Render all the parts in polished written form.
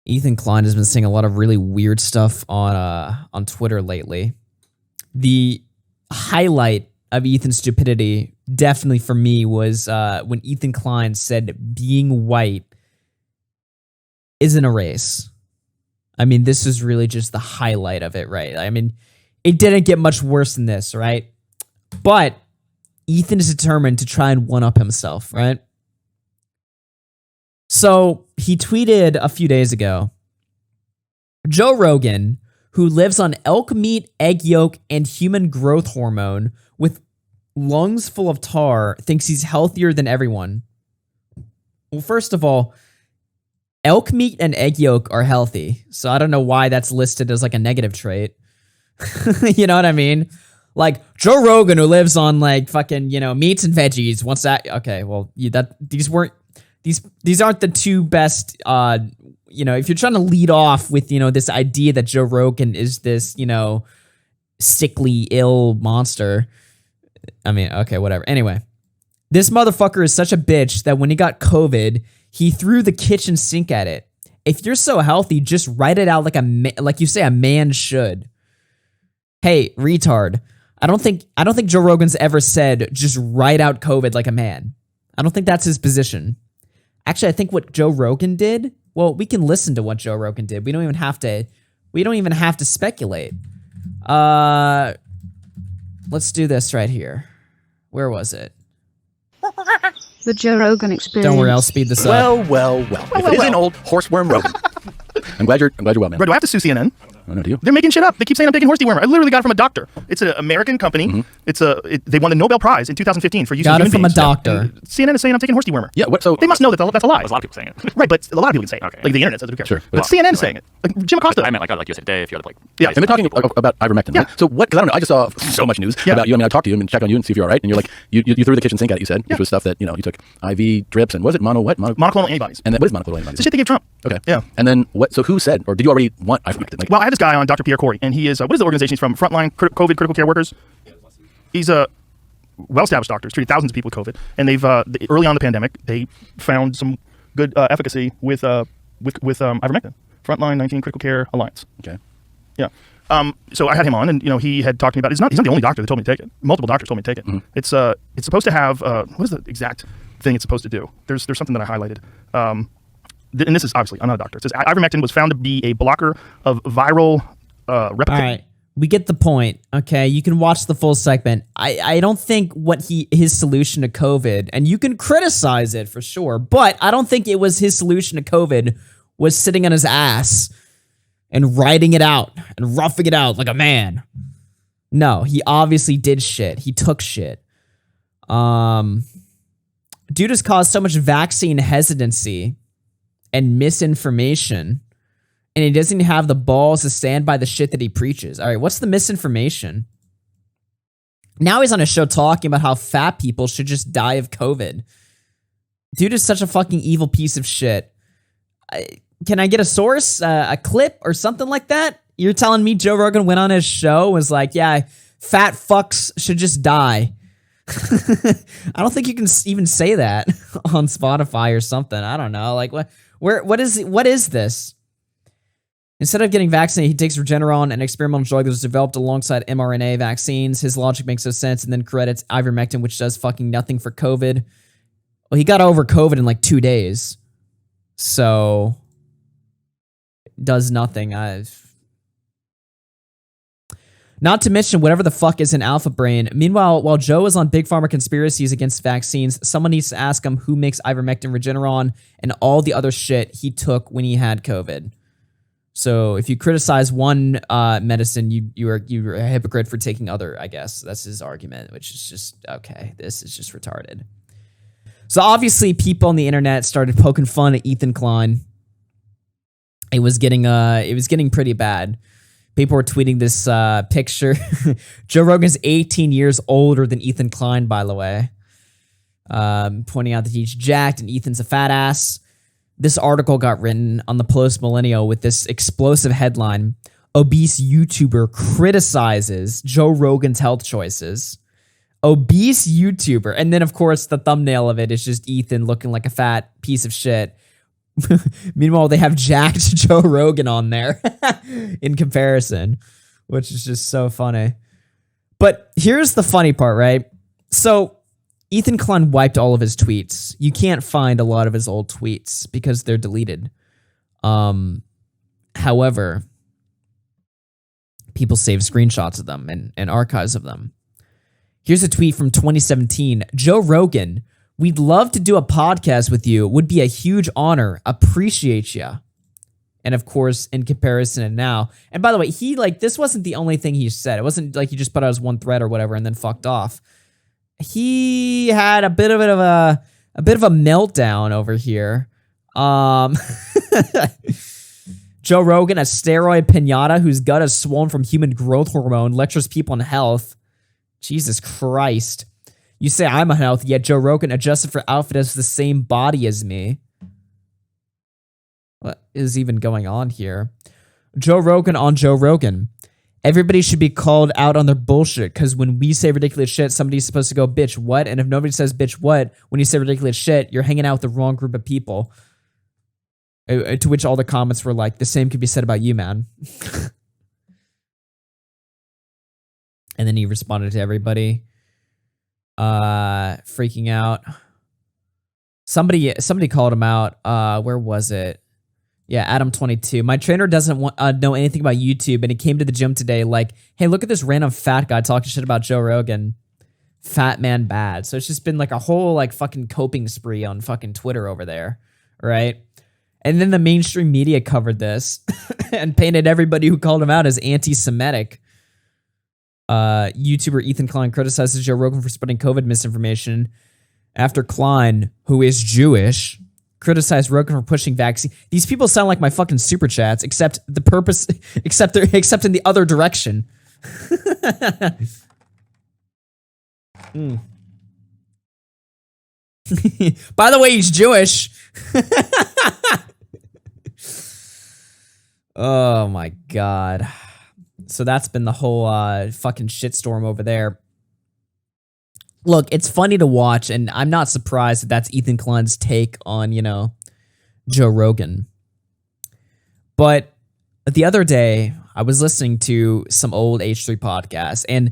Ethan Klein has been saying a lot of really weird stuff on Twitter lately. The highlight of Ethan's stupidity, definitely for me, was when Ethan Klein said being white isn't a race. I mean, this is really just the highlight of it, right? I mean, it didn't get much worse than this, right? But Ethan is determined to try and one-up himself, right? So he tweeted a few days ago, Joe Rogan, who lives on elk meat, egg yolk, and human growth hormone with lungs full of tar, thinks he's healthier than everyone. Well, first of all, elk meat and egg yolk are healthy, so I don't know why that's listed as like a negative trait. You know what I mean? Like Joe Rogan, who lives on like fucking, meats and veggies, wants that. Okay, well, these aren't the two best. If you're trying to lead off with this idea that Joe Rogan is this sickly, ill monster. I mean, okay, whatever. Anyway, this motherfucker is such a bitch that when he got COVID, he threw the kitchen sink at it. If you're so healthy, just write it out like you say a man should. Hey, retard. I don't think Joe Rogan's ever said just write out COVID like a man. I don't think that's his position. Actually, I think what Joe Rogan did, well, we can listen to what Joe Rogan did. We don't even have to speculate. Let's do this right here. Where was it? The Joe Rogan Experience. Don't worry, I'll speed this up. Well. If it isn't old horseworm Rogan. I'm glad you're well, man. Bro, do I have to sue CNN? I don't know, do you? They're making shit up. They keep saying I'm taking horse dewormer. I literally got it from a doctor. It's an American company. Mm-hmm. They won the Nobel Prize in 2015 for using got human it from beings. a doctor. CNN is saying I'm taking horse dewormer. Yeah, what? So they must know that that's a lie. There's a lot of people saying it. Right, but a lot of people can say it. Okay. Like the internet says, who cares? Sure. But CNN is saying it. Like Jim Acosta. I meant like USA Today, if you had like. Yeah. And they're talking about ivermectin, right? Yeah. So what? Because I don't know. I just saw so much news about you. I mean, I talked to you and checked on you and see if you're all right. And you're like, you threw the kitchen sink at it, you said, which was stuff that, you took IV drips and was it monoclonal antibodies. And then what is monoclonal antibodies? It's the shit they gave Trump. Okay. Yeah. And then what? So who said, or did you already want ivermectin? Well, I had this guy on, Dr. Pierre Corey, and he is, what is the organization he's from? Frontline COVID Critical Care Workers. He's a well-established doctor. He's treated thousands of people with COVID. And they've, early on in the pandemic, they found some good efficacy with ivermectin. Frontline 19 Critical Care Alliance. Okay. Yeah. So I had him on, and he had talked to me about. He's not the only doctor that told me to take it. Multiple doctors told me to take it. Mm-hmm. It's supposed to have what is the exact thing it's supposed to do? There's something that I highlighted. And this is obviously, I'm not a doctor. It says ivermectin was found to be a blocker of viral replication. All right. We get the point, okay? You can watch the full segment. I don't think his solution to COVID, and you can criticize it for sure, but I don't think it was his solution to COVID was sitting on his ass and writing it out and roughing it out like a man. No, he obviously did shit. He took shit. Dude has caused so much vaccine hesitancy and misinformation, and he doesn't even have the balls to stand by the shit that he preaches. All right, what's the misinformation? Now he's on a show talking about how fat people should just die of COVID. Dude is such a fucking evil piece of shit. Can I get a source, a clip or something like that? You're telling me Joe Rogan went on his show and was like, yeah, fat fucks should just die. I don't think you can even say that on Spotify or something. I don't know. Like, what is this? Instead of getting vaccinated, he takes Regeneron, an experimental drug that was developed alongside mRNA vaccines. His logic makes no sense, and then credits ivermectin, which does fucking nothing for COVID. Well, he got over COVID in like 2 days. So, does nothing. Not to mention whatever the fuck is in Alpha Brain. Meanwhile, while Joe is on Big Pharma conspiracies against vaccines, someone needs to ask him who makes ivermectin, Regeneron, and all the other shit he took when he had COVID. So if you criticize one medicine, you're a hypocrite for taking other, I guess. That's his argument, which is just, okay, this is just retarded. So obviously people on the internet started poking fun at Ethan Klein. It was getting pretty bad. People were tweeting this picture. Joe Rogan's 18 years older than Ethan Klein, by the way. Pointing out that he's jacked and Ethan's a fat ass. This article got written on the Post Millennial with this explosive headline: obese YouTuber criticizes Joe Rogan's health choices. Obese YouTuber. And then, of course, the thumbnail of it is just Ethan looking like a fat piece of shit Meanwhile, they have jacked Joe Rogan on there in comparison, which is just so funny. But here's the funny part, right? So Ethan Klein wiped all of his tweets. You can't find a lot of his old tweets because they're deleted. However, people save screenshots of them and archives of them. Here's a tweet from 2017. Joe Rogan, we'd love to do a podcast with you. Would be a huge honor. Appreciate ya. And of course, in comparison and now. And by the way, this wasn't the only thing he said. It wasn't like he just put out his one thread or whatever and then fucked off. He had a bit of a meltdown over here. Joe Rogan, a steroid pinata whose gut is swollen from human growth hormone, lectures people on health. Jesus Christ. You say I'm unhealthy, yet Joe Rogan adjusted for outfit has the same body as me. What is even going on here? Joe Rogan on Joe Rogan. Everybody should be called out on their bullshit, because when we say ridiculous shit, somebody's supposed to go, bitch, what? And if nobody says, bitch, what? When you say ridiculous shit, you're hanging out with the wrong group of people. To which all the comments were like, the same could be said about you, man. And then he responded to everybody. Freaking out. Somebody called him out. Where was it? Yeah, Adam22. My trainer doesn't know anything about YouTube, and he came to the gym today like, hey, look at this random fat guy talking shit about Joe Rogan. Fat man bad. So it's just been like a whole like fucking coping spree on fucking Twitter over there, right? And then the mainstream media covered this and painted everybody who called him out as anti-Semitic. YouTuber Ethan Klein criticizes Joe Rogan for spreading COVID misinformation after Klein, who is Jewish, criticized Rogan for pushing vaccine. These people sound like my fucking super chats, except in the other direction. By the way, he's Jewish. Oh my God. So that's been the whole fucking shitstorm over there. Look, it's funny to watch, and I'm not surprised that that's Ethan Klein's take on, Joe Rogan. But the other day, I was listening to some old H3 podcasts, and,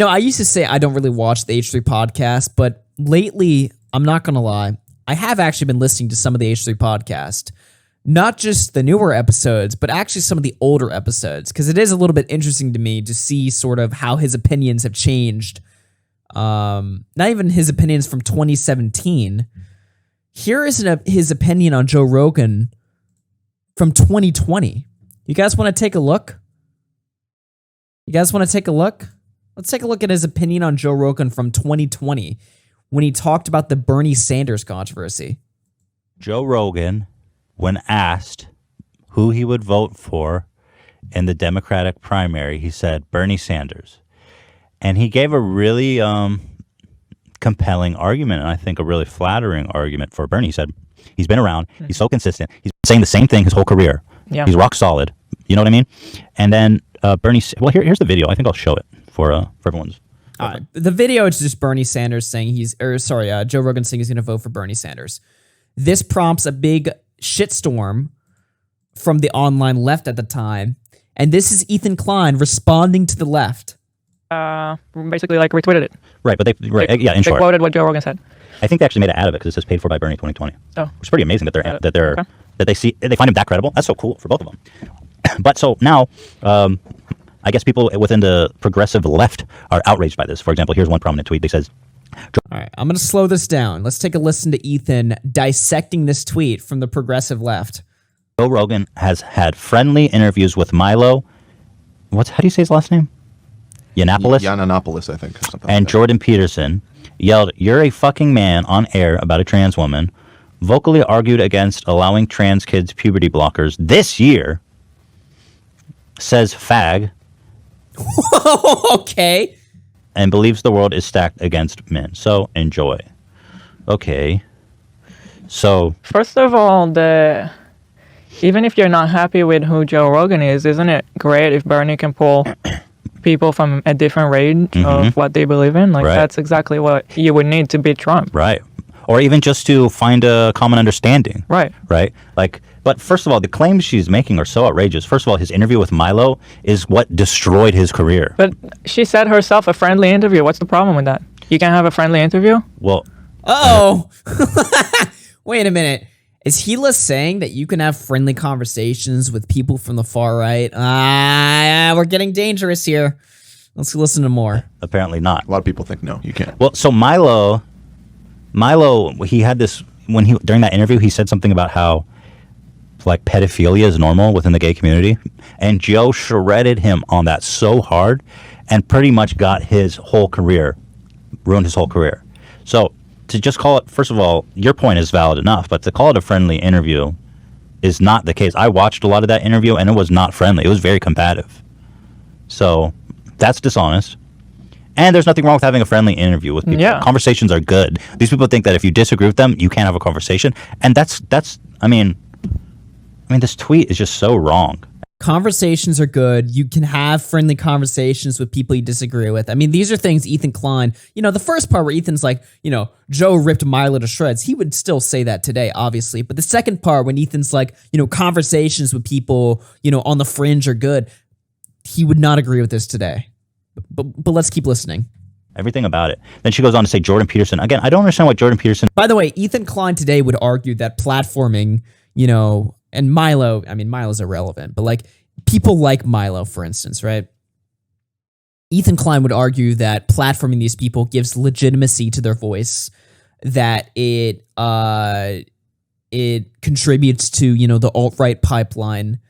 I used to say I don't really watch the H3 podcast, but lately, I'm not going to lie, I have actually been listening to some of the H3 podcast. Not just the newer episodes, but actually some of the older episodes, because it is a little bit interesting to me to see sort of how his opinions have changed. Not even his opinions from 2017. Here is his opinion on Joe Rogan from 2020. You guys want to take a look? Let's take a look at his opinion on Joe Rogan from 2020 when he talked about the Bernie Sanders controversy. Joe Rogan, when asked who he would vote for in the Democratic primary, he said Bernie Sanders. And he gave a really compelling argument, and I think a really flattering argument for Bernie. He said he's been around, he's so consistent, he's been saying the same thing his whole career. Yeah. He's rock solid. You know what I mean? And then Bernie, well, here's the video. I think I'll show it for everyone's. The video is just Bernie Sanders saying Joe Rogan saying he's going to vote for Bernie Sanders. This prompts a big shitstorm from the online left at the time, and this is Ethan Klein responding to the left. Basically like retweeted it. Right, but in short. They quoted what Joe Rogan said. I think they actually made it out of it because it says paid for by Bernie 2020. Oh. Which is pretty amazing that they find him that credible. That's so cool for both of them. But so now, I guess people within the progressive left are outraged by this. For example, here's one prominent tweet that says, all right, I'm going to slow this down. Let's take a listen to Ethan dissecting this tweet from the progressive left. Joe Rogan has had friendly interviews with Milo. How do you say his last name? Yiannopoulos, I think. And Jordan Peterson yelled, "You're a fucking man," on air about a trans woman, vocally argued against allowing trans kids puberty blockers this year, says fag. Okay. And believes the world is stacked against men. So enjoy. Okay. So first of all, even if you're not happy with who Joe Rogan is, isn't it great if Bernie can pull people from a different range of what they believe in? Like, that's exactly what you would need to beat Trump. Right. or even just to find a common understanding. Right. Right? Like, but first of all, the claims she's making are so outrageous. First of all, his interview with Milo is what destroyed his career. But she said herself a friendly interview. What's the problem with that? You can't have a friendly interview? Well, Wait a minute. Is Gila saying that you can have friendly conversations with people from the far right? We're getting dangerous here. Let's listen to more. apparently not. A lot of people think no, you can't. Well, so Milo, he had this during that interview, he said something about how like pedophilia is normal within the gay community, and Joe shredded him on that so hard, and pretty much got his whole career, ruined his whole career. So to just call it, first of all, your point is valid enough, but to call it a friendly interview is not the case. I watched a lot of that interview, and it was not friendly. It was very combative. So that's dishonest. And there's nothing wrong with having a friendly interview with people. Yeah. Conversations are good. These people think that if you disagree with them, you can't have a conversation. And that's I mean, this tweet is just so wrong. Conversations are good. You can have friendly conversations with people you disagree with. I mean, these are things Ethan Klein, the first part where Ethan's like, Joe ripped Milo to shreds, he would still say that today, obviously. But the second part when Ethan's like, conversations with people, on the fringe are good, he would not agree with this today. But let's keep listening. Everything about it. Then she goes on to say Jordan Peterson. Again, I don't understand what Jordan Peterson... By the way, Ethan Klein today would argue that platforming, and Milo, Milo's irrelevant, but like people like Milo, for instance, right? Ethan Klein would argue that platforming these people gives legitimacy to their voice, that it contributes to, the alt-right pipeline,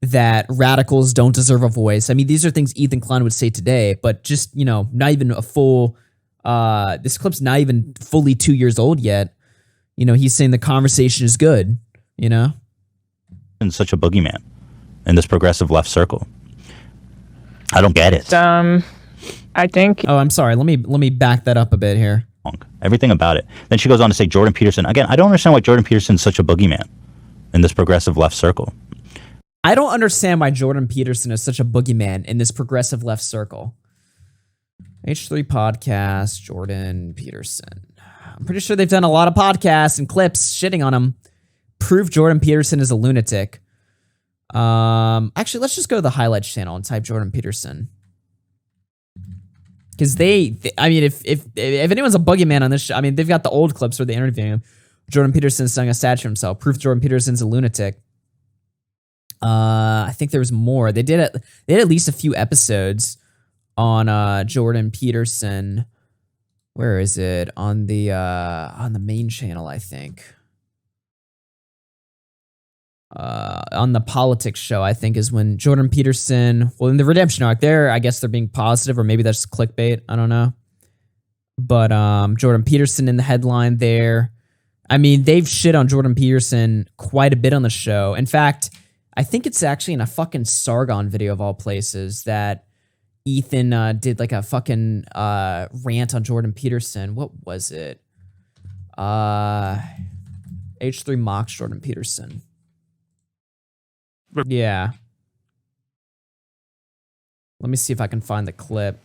that radicals don't deserve a voice. I mean, these are things Ethan Klein would say today, but just, not even a full, this clip's not even fully 2 years old yet. He's saying the conversation is good, such a boogeyman in this progressive left circle. I don't get it. I think... Oh, I'm sorry. Let me back that up a bit here. Everything about it. Then she goes on to say Jordan Peterson. Again, I don't understand why Jordan Peterson's such a boogeyman in this progressive left circle. I don't understand why Jordan Peterson is such a boogeyman in this progressive left circle. H3 podcast, Jordan Peterson. I'm pretty sure they've done a lot of podcasts and clips shitting on him. Prove Jordan Peterson is a lunatic. Actually, let's just go to the highlights channel and type Jordan Peterson. Because if anyone's a boogeyman on this show, they've got the old clips where they interview him. Jordan Peterson sang a statue to himself. Proof Jordan Peterson's a lunatic. I think there was more. They did at least a few episodes on Jordan Peterson. Where is it? On the main channel, I think. On the politics show, I think, is when Jordan Peterson, well, in the redemption arc there, I guess they're being positive, or maybe that's clickbait. I don't know. But Jordan Peterson in the headline there. They've shit on Jordan Peterson quite a bit on the show. In fact, I think it's actually in a fucking Sargon video of all places that Ethan did like a fucking rant on Jordan Peterson. What was it? H3 mocks Jordan Peterson. Yeah. Let me see if I can find the clip.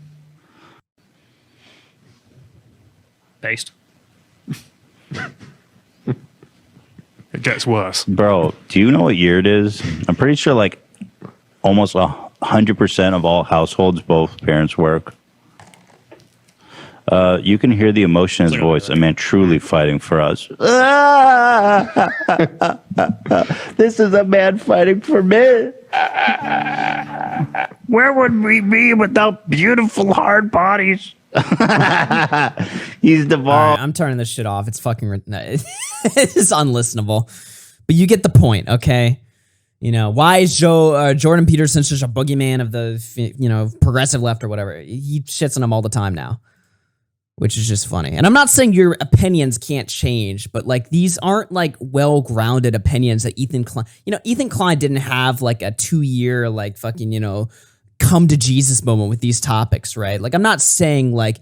Based. It gets worse. Bro, do you know what year it is? I'm pretty sure like almost 100% of all households, both parents work. You can hear the emotion in his voice. A man truly fighting for us. This is a man fighting for me. Where would we be without beautiful hard bodies? He's devolved. All right, I'm turning this shit off. It's fucking... it's unlistenable. But you get the point, okay? Why is Jordan Peterson such a boogeyman of the, progressive left or whatever? He shits on him all the time now, which is just funny. And I'm not saying your opinions can't change, but like these aren't like well-grounded opinions that Ethan Klein... Ethan Klein didn't have like a 2-year like fucking, come to Jesus moment with these topics, right? Like I'm not saying like,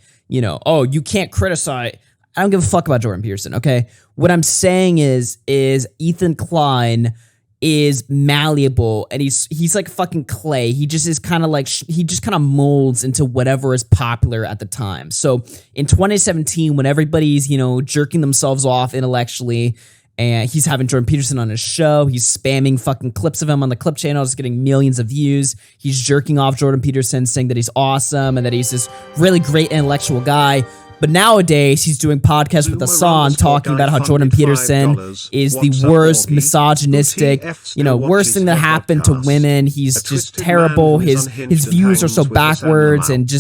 oh, you can't criticize... I don't give a fuck about Jordan Peterson, okay? What I'm saying is Ethan Klein is malleable, and he's like fucking clay. He just is kind of like he just kind of molds into whatever is popular at the time. So in 2017, when everybody's jerking themselves off intellectually, and he's having Jordan Peterson on his show, he's spamming fucking clips of him on the clip channel, just getting millions of views. He's jerking off Jordan Peterson, saying that he's awesome and that he's this really great intellectual guy. But nowadays, he's doing podcasts with Hassan talking about how Jordan Peterson is the worst, misogynistic, worst thing that happened to women. He's just terrible. His views are so backwards, and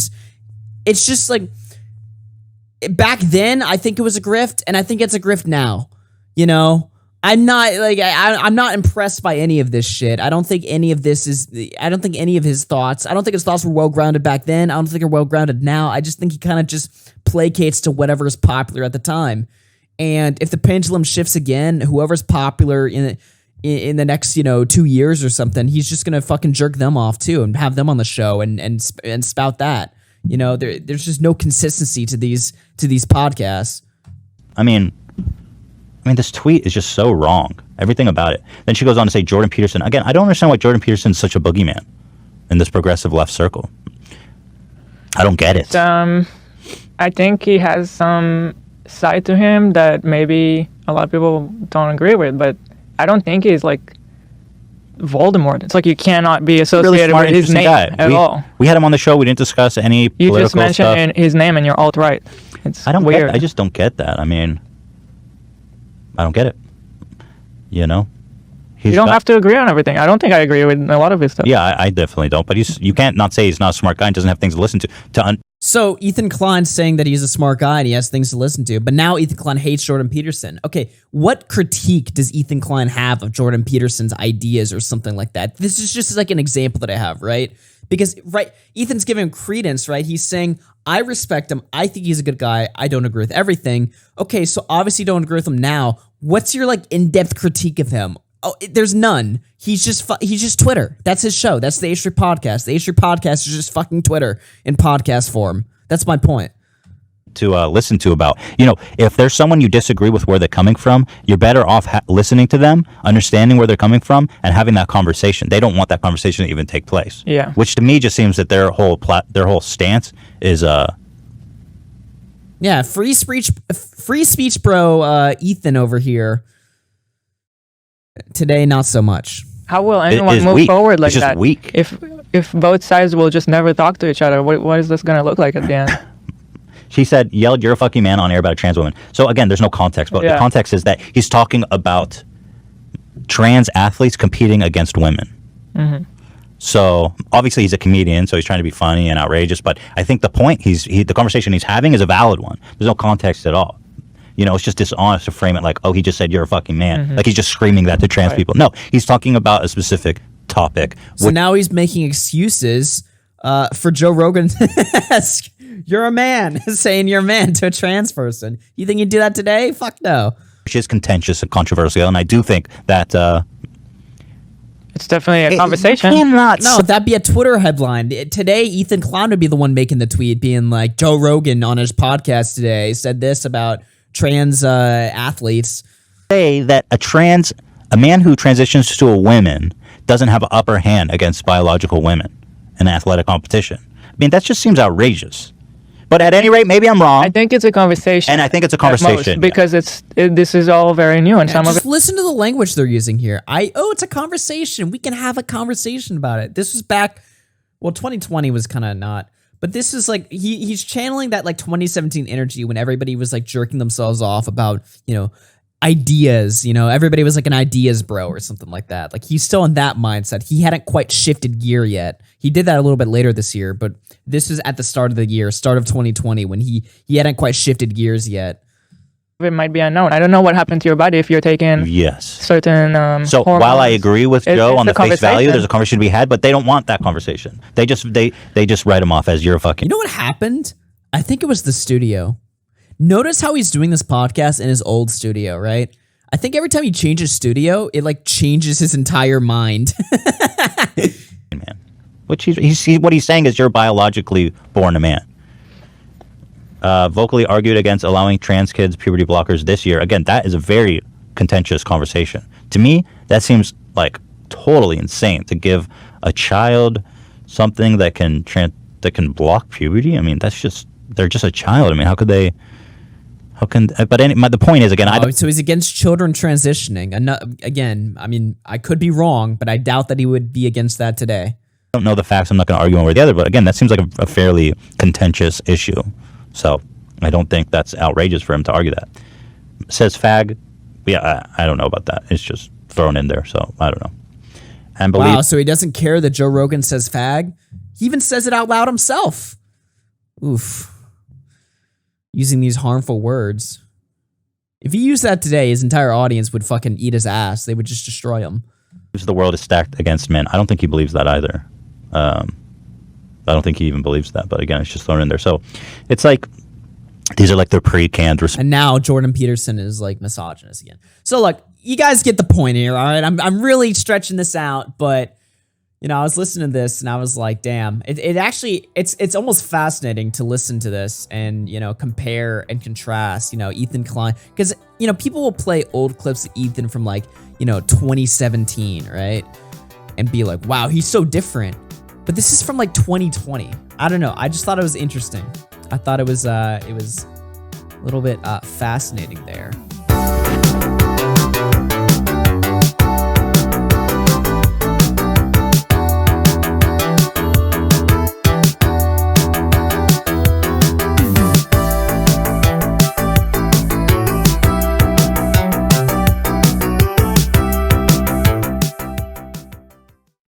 it's just like, back then, I think it was a grift, and I think it's a grift now. I'm not impressed by any of this shit. I don't think any of his thoughts, I don't think his thoughts were well-grounded back then. I don't think they're well-grounded now. I just think he kind of just placates to whatever is popular at the time. And if the pendulum shifts again, whoever's popular in the next, 2 years or something, he's just going to fucking jerk them off too and have them on the show and spout that. There's just no consistency to these podcasts. I mean, this tweet is just so wrong. Everything about it. Then she goes on to say Jordan Peterson. Again, I don't understand why Jordan Peterson's such a boogeyman in this progressive left circle. I don't get it. I think he has some side to him that maybe a lot of people don't agree with, but I don't think he's like Voldemort. It's like you cannot be associated really smart, with his name at all. We had him on the show. We didn't discuss any You political just mentioned stuff. his name and you're alt-right. It's I weird. I just don't get that. I mean, I don't get it. You don't have to agree on everything. I don't think I agree with a lot of his stuff. Yeah, I definitely don't. But you can't not say he's not a smart guy and doesn't have things to listen to. So Ethan Klein's saying that he's a smart guy and he has things to listen to, but now Ethan Klein hates Jordan Peterson. Okay, what critique does Ethan Klein have of Jordan Peterson's ideas or something like that? This is just like an example that I have, right? Because, Ethan's giving him credence, right? He's saying, I respect him. I think he's a good guy. I don't agree with everything. Okay, so obviously you don't agree with him now. What's your, in-depth critique of him? Oh, there's none. He's just Twitter. That's his show. That's the H3 podcast. The H3 podcast is just fucking Twitter in podcast form. That's my point. To listen to about, if there's someone you disagree with where they're coming from, you're better off listening to them, understanding where they're coming from, and having that conversation. They don't want that conversation to even take place. Yeah. Which to me just seems that their whole stance is yeah, free speech, bro. Ethan over here. Today, not so much. How will anyone move forward like that? Weak. If both sides will just never talk to each other, what is this going to look like at the end? She said, yelled, "You're a fucking man" on air about a trans woman. So again, there's no context, but the context is that he's talking about trans athletes competing against women. Mm-hmm. So obviously he's a comedian, so he's trying to be funny and outrageous. But I think the point the conversation he's having is a valid one. There's no context at all. It's just dishonest to frame it like, oh, he just said you're a fucking man. Mm-hmm. Like he's just screaming that to trans people. No, he's talking about a specific topic. So now he's making excuses for Joe Rogan to ask, "You're a man," saying "you're a man" to a trans person. You think you'd do that today? Fuck no. Which is contentious and controversial, and I do think that it's definitely a conversation. No, that'd be a Twitter headline. Today, Ethan Klein would be the one making the tweet, being like, Joe Rogan on his podcast today said this about trans athletes. Say that a man who transitions to a woman doesn't have an upper hand against biological women in athletic competition. I mean, that just seems outrageous. But at any rate, maybe I'm wrong. I think it's a conversation. And I think it's a conversation. Because this is all very new. And some of it. Listen to the language they're using here. It's a conversation. We can have a conversation about it. This was back, 2020 was kind of not. But this is like, he's channeling that 2017 energy when everybody was jerking themselves off about, ideas, everybody was like an ideas bro or something like that. He's still in that mindset. He hadn't quite shifted gear yet. He did that a little bit later this year, but this is at the start of the year, start of 2020, when he hadn't quite shifted gears yet. It might be unknown. I don't know what happened to your body if you're taking certain So hormones. while I agree with Joe on the face value, there's a conversation to be had, but they don't want that conversation. They just write him off as you're a fucking... You know what happened? I think it was the studio. Notice how he's doing this podcast in his old studio, right? I think every time he changes studio, it changes his entire mind. Man. What he's saying is you're biologically born a man. Vocally argued against allowing trans kids puberty blockers this year. Again, that is a very contentious conversation. To me, that seems like totally insane to give a child something that can block puberty. I mean, they're just a child. I mean, how could they? How can? But the point is, again, so he's against children transitioning. Again, I mean, I could be wrong, but I doubt that he would be against that today. I don't know the facts. I'm not going to argue one way or the other. But again, that seems like a fairly contentious issue. So I don't think that's outrageous for him to argue that. Says fag. Yeah, I don't know about that. It's just thrown in there. So I don't know. And wow, so he doesn't care that Joe Rogan says fag? He even says it out loud himself. Oof. Using these harmful words. If he used that today, his entire audience would fucking eat his ass. They would just destroy him. The world is stacked against men. I don't think he believes that either. I don't think he even believes that. But again, it's just thrown in there. So it's like, these are like the pre-canned responses. And now Jordan Peterson is like misogynist again. So look, you guys get the point here, all right? I'm really stretching this out, but you know, I was listening to this and I was like, damn, it actually, it's almost fascinating to listen to this and, you know, compare and contrast, you know, Ethan Klein. Because, you know, people will play old clips of Ethan from like, you know, 2017, right? And be like, wow, he's so different. But this is from like 2020. I don't know. I just thought it was interesting. I thought it was a little bit fascinating there.